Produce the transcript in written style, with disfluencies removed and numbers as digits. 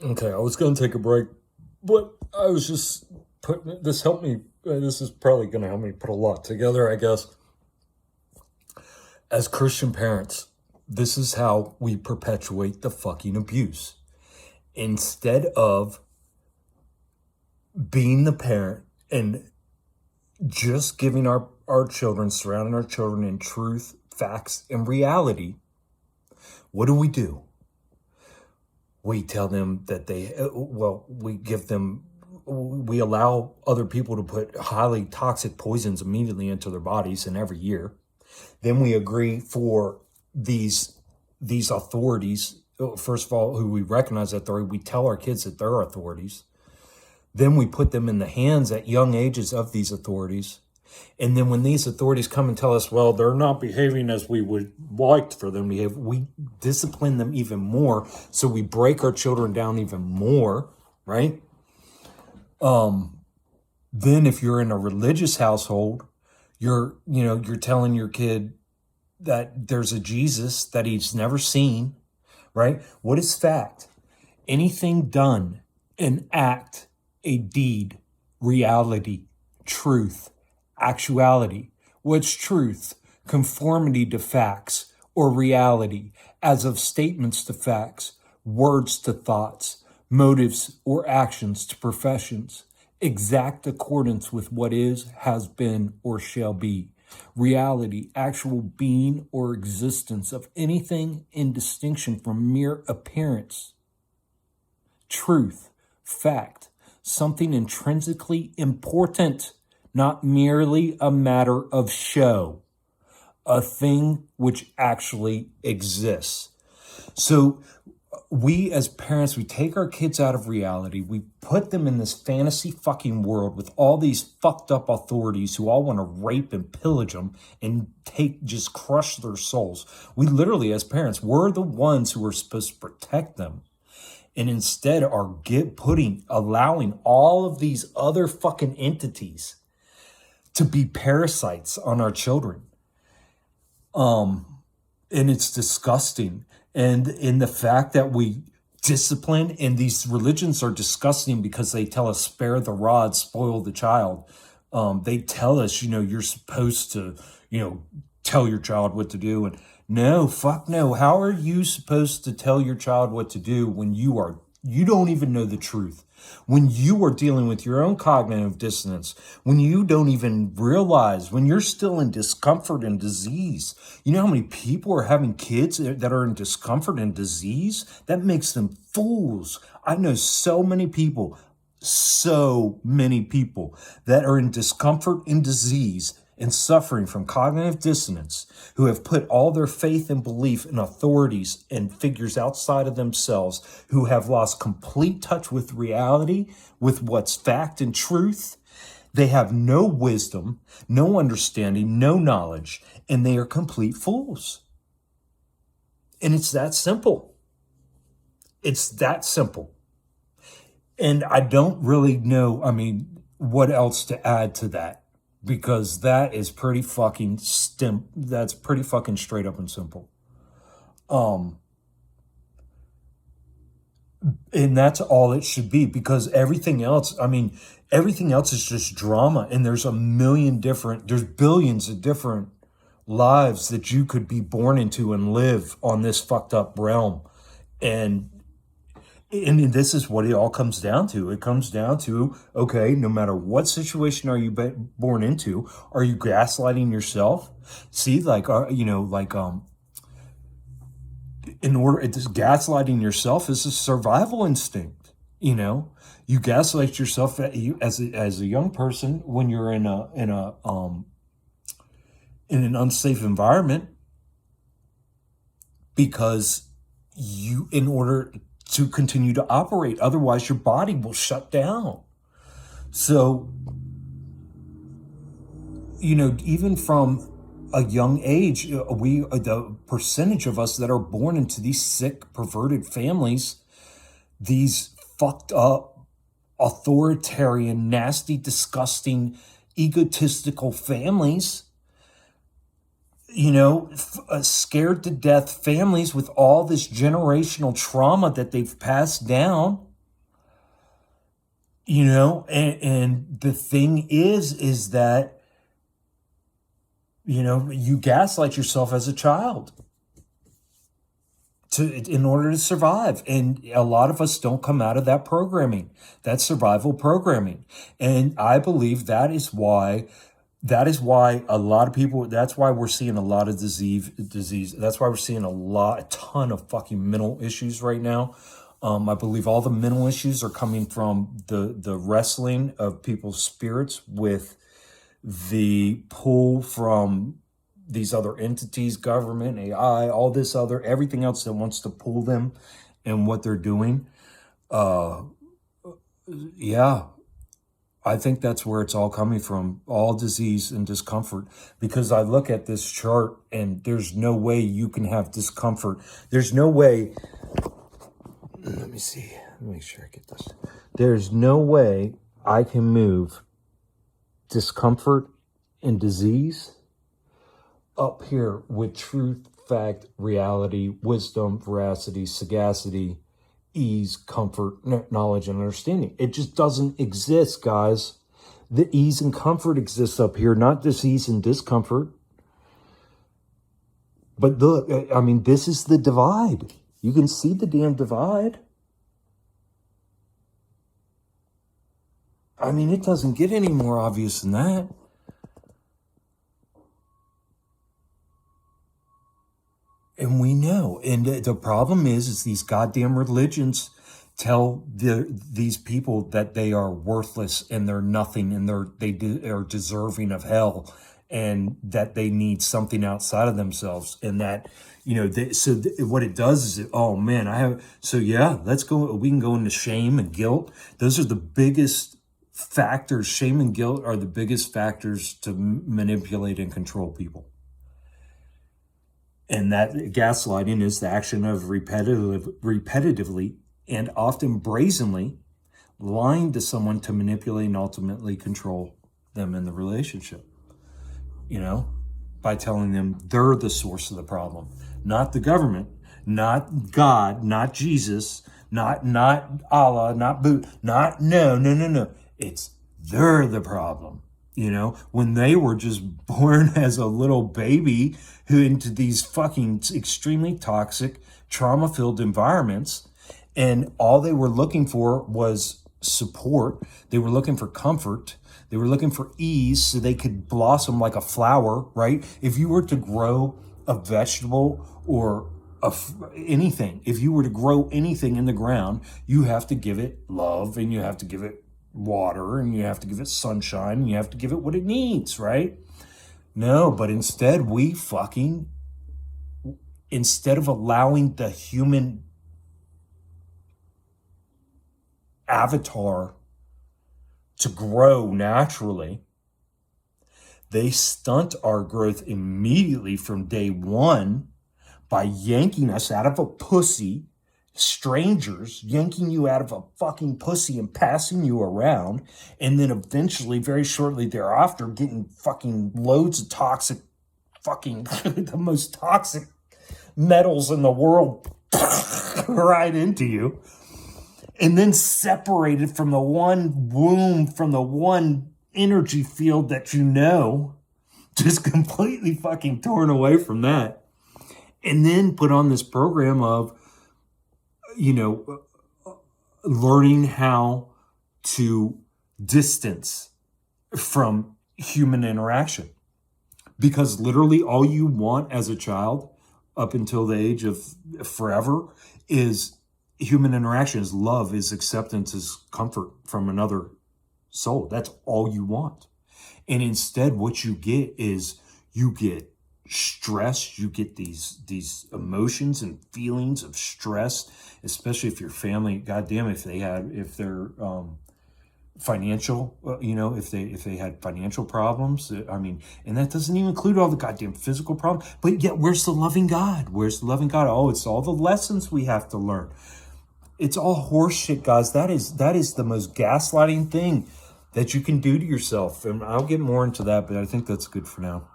Okay, I was going to take a break, but I was just putting this helped me. This is probably going to help me put a lot together, I guess. As Christian parents, this is how we perpetuate the fucking abuse. Instead of being the parent and just giving our children, surrounding our children in truth, facts, and reality, what do? We tell them that we allow other people to put highly toxic poisons immediately into their bodies in every year. Then we agree for these authorities, first of all, who we recognize authority, we tell our kids that they're authorities. Then we put them in the hands at young ages of these authorities. And then when these authorities come and tell us, well, they're not behaving as we would like for them to behave, we discipline them even more. So we break our children down even more, right? Then if you're in a religious household, you're telling your kid that there's a Jesus that he's never seen, right? What is fact? Anything done, an act, a deed, reality, truth, actuality. What's truth? Conformity to facts or reality, as of statements to facts, words to thoughts, motives or actions to professions, exact accordance with what is, has been, or shall be. Reality, actual being or existence of anything in distinction from mere appearance. Truth, fact, something intrinsically important, not merely a matter of show, a thing which actually exists. So we as parents, we take our kids out of reality. We put them in this fantasy fucking world with all these fucked up authorities who all want to rape and pillage them and just crush their souls. We literally, as parents, we're the ones who are supposed to protect them. And instead are allowing all of these other fucking entities to be parasites on our children. And it's disgusting. And in the fact that we discipline, and these religions are disgusting because they tell us spare the rod, spoil the child. They tell us, you're supposed to, tell your child what to do. And no, fuck no. How are you supposed to tell your child what to do when you don't even know the truth? When you are dealing with your own cognitive dissonance, when you don't even realize, when you're still in discomfort and disease. You know how many people are having kids that are in discomfort and disease? That makes them fools. I know so many people that are in discomfort and disease and suffering from cognitive dissonance, who have put all their faith and belief in authorities and figures outside of themselves, who have lost complete touch with reality, with what's fact and truth. They have no wisdom, no understanding, no knowledge, and they are complete fools. And it's that simple. It's that simple. And I don't really know, what else to add to that. Because that is pretty fucking that's pretty fucking straight up and simple. And that's all it should be, because everything else is just drama. And there's there's billions of different lives that you could be born into and live on this fucked up realm. And this is what it all comes down to. It comes down to, okay, no matter what situation are you born into, are you gaslighting yourself? See, gaslighting yourself is a survival instinct. You gaslight yourself as a young person when you're in an unsafe environment, because in order to continue to operate. Otherwise, your body will shut down. So, even from a young age, the percentage of us that are born into these sick, perverted families, these fucked up, authoritarian, nasty, disgusting, egotistical families, scared to death families with all this generational trauma that they've passed down, and the thing is that, you gaslight yourself as a child in order to survive. And a lot of us don't come out of that programming, that survival programming. And I believe that is why a lot of people, that's why we're seeing a lot of disease. That's why we're seeing a ton of fucking mental issues right now. I believe all the mental issues are coming from the wrestling of people's spirits with the pull from these other entities, government, AI, all this other, everything else that wants to pull them and what they're doing. Yeah, I think that's where it's all coming from, all disease and discomfort. Because I look at this chart and there's no way you can have discomfort. There's no way. Let me see. Let me make sure I get this. There's no way I can move discomfort and disease up here with truth, fact, reality, wisdom, veracity, sagacity, ease, comfort, knowledge, and understanding. It just doesn't exist, guys. The ease and comfort exists up here, not disease and discomfort. But look, I mean, this is the divide. You can see the damn divide. I mean, it doesn't get any more obvious than that. And we know. And the problem is these goddamn religions tell these people that they are worthless and they're nothing and they are deserving of hell and that they need something outside of themselves. And that, what it does is, oh man, let's go. We can go into shame and guilt. Those are the biggest factors. Shame and guilt are the biggest factors to manipulate and control people. And that gaslighting is the action of repetitively and often brazenly lying to someone to manipulate and ultimately control them in the relationship. By telling them they're the source of the problem, not the government, not God, not Jesus, not Allah, not Buddha, no. It's they're the problem. When they were just born as a little baby into these fucking extremely toxic, trauma-filled environments, and all they were looking for was support. They were looking for comfort. They were looking for ease so they could blossom like a flower, right? If you were to grow a vegetable or anything, if you were to grow anything in the ground, you have to give it love and you have to give it water and you have to give it sunshine and you have to give it what it needs, right? No, but instead instead of allowing the human avatar to grow naturally, they stunt our growth immediately from day one by yanking us out of a pussy. Strangers yanking you out of a fucking pussy and passing you around, and then eventually, very shortly thereafter, getting fucking loads of toxic, fucking the most toxic metals in the world right into you, and then separated from the one womb, from the one energy field that just completely fucking torn away from that, and then put on this program of learning how to distance from human interaction. Because literally all you want as a child up until the age of forever is human interaction, is love, is acceptance, is comfort from another soul. That's all you want. And instead what you get is you get stress, you get these emotions and feelings of stress, especially if your family, goddamn, if they're financial, if they had financial problems. I mean, and that doesn't even include all the goddamn physical problems. But yet, where's the loving God? Where's the loving God? Oh, it's all the lessons we have to learn. It's all horseshit, guys. That is the most gaslighting thing that you can do to yourself. And I'll get more into that, but I think that's good for now.